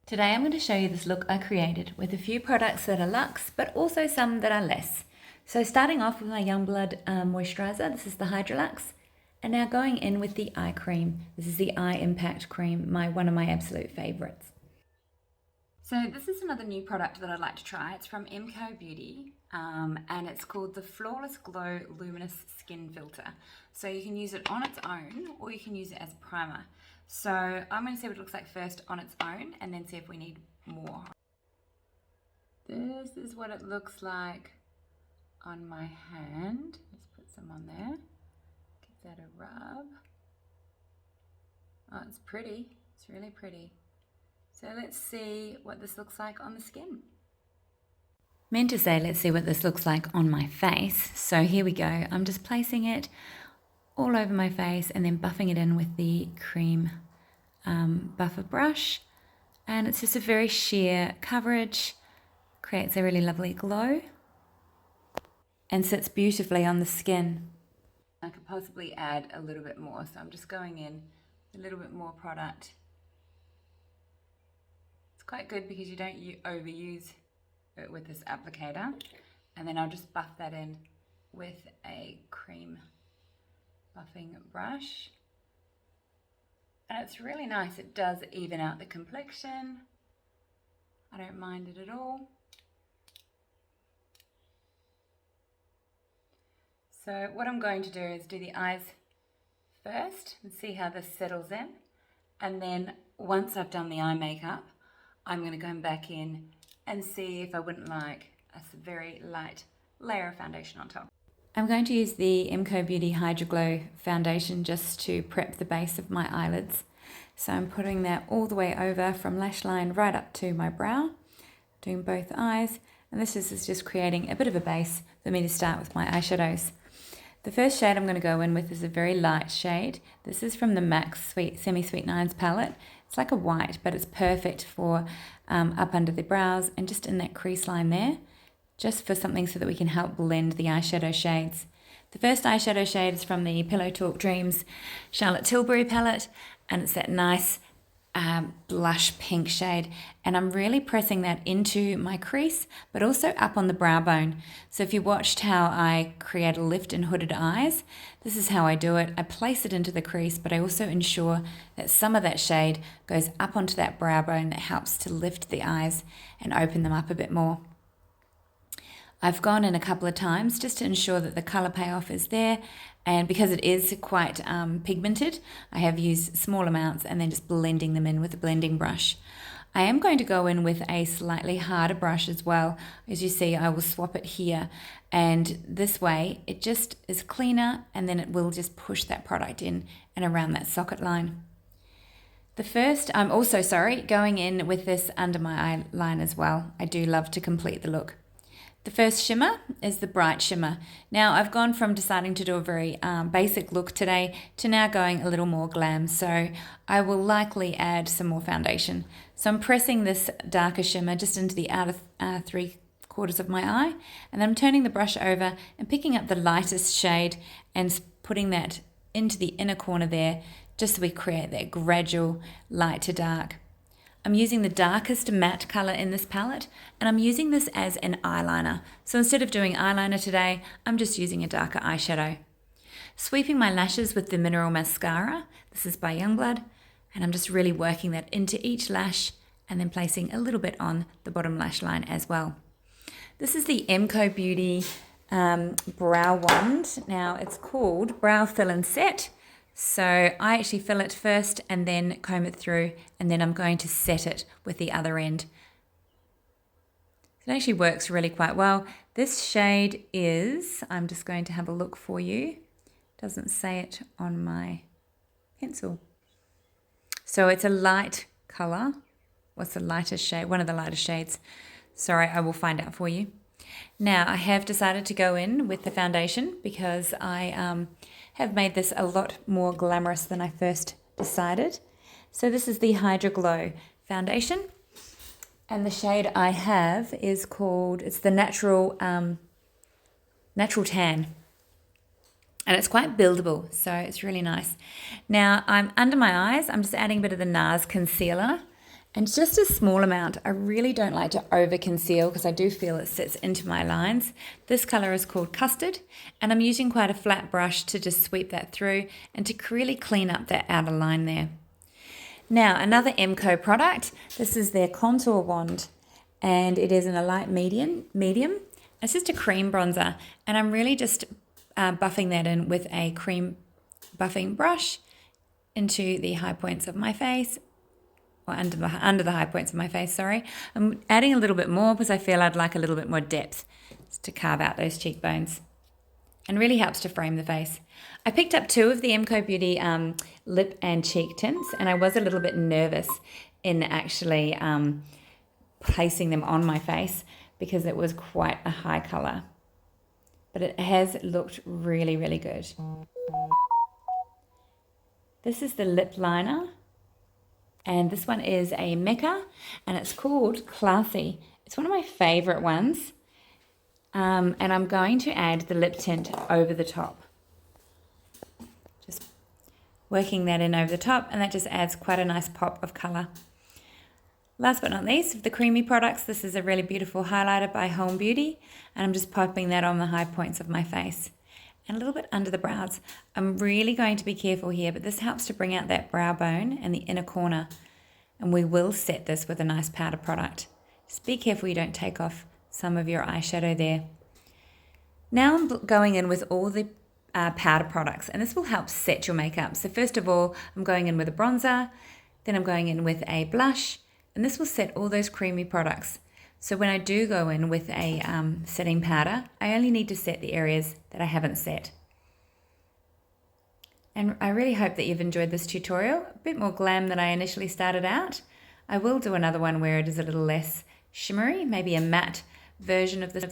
Today I'm going to show you this look I created with a few products that are luxe, but also some that are less. So starting off with my Youngblood moisturiser, this is the Hydrolux, and now going in with the eye cream. This is the Eye Impact Cream, one of my absolute favourites. So this is another new product that I'd like to try. It's from MCO Beauty, and it's called the Flawless Glow Luminous Skin Filter. So you can use it on its own, or you can use it as a primer. So I'm going to see what it looks like first on its own, and then see if we need more. This is what it looks like on my hand. Let's put some on there. Give that a rub. Oh, it's pretty. It's really pretty. So let's see what this looks like on the skin. Meant to say, let's see what this looks like on my face. So here we go. I'm just placing it all over my face and then buffing it in with the cream buffer brush. And it's just a very sheer coverage, creates a really lovely glow and sits beautifully on the skin. I could possibly add a little bit more, so I'm just going in a little bit more product. It's quite good because you don't overuse it with this applicator. And then I'll just buff that in with a cream buffing brush. And it's really nice. It does even out the complexion. I don't mind it at all. So what I'm going to do is do the eyes first and see how this settles in. And then once I've done the eye makeup, I'm going to go back in and see if I wouldn't like a very light layer of foundation on top. I'm going to use the MCO Beauty Hydro Glow foundation just to prep the base of my eyelids. So I'm putting that all the way over from lash line right up to my brow, doing both eyes. And this is just creating a bit of a base for me to start with my eyeshadows. The first shade I'm going to go in with is a very light shade. This is from the MAC Semi Sweet Nines palette. It's like a white, but it's perfect for up under the brows and just in that crease line there, just for something so that we can help blend the eyeshadow shades. The first eyeshadow shade is from the Pillow Talk Dreams Charlotte Tilbury palette, and it's that nice blush pink shade, and I'm really pressing that into my crease but also up on the brow bone. So if you watched how I create a lift in hooded eyes, this is how I do it. I place it into the crease, but I also ensure that some of that shade goes up onto that brow bone that helps to lift the eyes and open them up a bit more. I've gone in a couple of times just to ensure that the colour payoff is there, and because it is quite pigmented, I have used small amounts and then just blending them in with a blending brush. I am going to go in with a slightly harder brush as well. As you see, I will swap it here, and this way it just is cleaner, and then it will just push that product in and around that socket line. I'm also going in with this under my eyeline as well. I do love to complete the look. The first shimmer is the Bright Shimmer. Now I've gone from deciding to do a very basic look today to now going a little more glam, so I will likely add some more foundation. So I'm pressing this darker shimmer just into the outer 3/4 of my eye, and then I'm turning the brush over and picking up the lightest shade and putting that into the inner corner there, just so we create that gradual light to dark. I'm using the darkest matte colour in this palette, and I'm using this as an eyeliner. So instead of doing eyeliner today, I'm just using a darker eyeshadow. Sweeping my lashes with the Mineral Mascara. This is by Youngblood, and I'm just really working that into each lash and then placing a little bit on the bottom lash line as well. This is the MCO Beauty Brow Wand. Now it's called Brow Fill and Set. So I actually fill it first and then comb it through, and then I'm going to set it with the other end. It actually works really quite well. This shade is, I'm just going to have a look for you. It doesn't say it on my pencil. So it's a light colour. What's the lightest shade? One of the lightest shades. Sorry, I will find out for you. Now I have decided to go in with the foundation because I have made this a lot more glamorous than I first decided. So this is the Hydro Glow foundation, and the shade I have is called, it's the Natural Tan, and it's quite buildable, so it's really nice. Now I'm under my eyes, I'm just adding a bit of the NARS concealer, And just a small amount. I really don't like to over conceal because I do feel it sits into my lines. This colour is called Custard, and I'm using quite a flat brush to just sweep that through and to really clean up that outer line there. Now, another MCO product. This is their contour wand, and it is in a light medium. It's just a cream bronzer, and I'm really just buffing that in with a cream buffing brush into the high points of my face, or under the high points of my face, sorry. I'm adding a little bit more because I feel I'd like a little bit more depth to carve out those cheekbones, and really helps to frame the face. I picked up 2 of the MCO Beauty lip and cheek tints, and I was a little bit nervous in actually placing them on my face because it was quite a high colour. But it has looked really, really good. This is the lip liner, and this one is a Mecca, and it's called Classy. It's one of my favourite ones, and I'm going to add the lip tint over the top. Just working that in over the top, and that just adds quite a nice pop of colour. Last but not least, of the creamy products, this is a really beautiful highlighter by Home Beauty, and I'm just popping that on the high points of my face and a little bit under the brows. I'm really going to be careful here, but this helps to bring out that brow bone and the inner corner, and we will set this with a nice powder product. Just be careful you don't take off some of your eyeshadow there. Now I'm going in with all the powder products, and this will help set your makeup. So first of all, I'm going in with a bronzer, then I'm going in with a blush, and this will set all those creamy products. So when I do go in with a setting powder, I only need to set the areas that I haven't set. And I really hope that you've enjoyed this tutorial. A bit more glam than I initially started out. I will do another one where it is a little less shimmery, maybe a matte version of this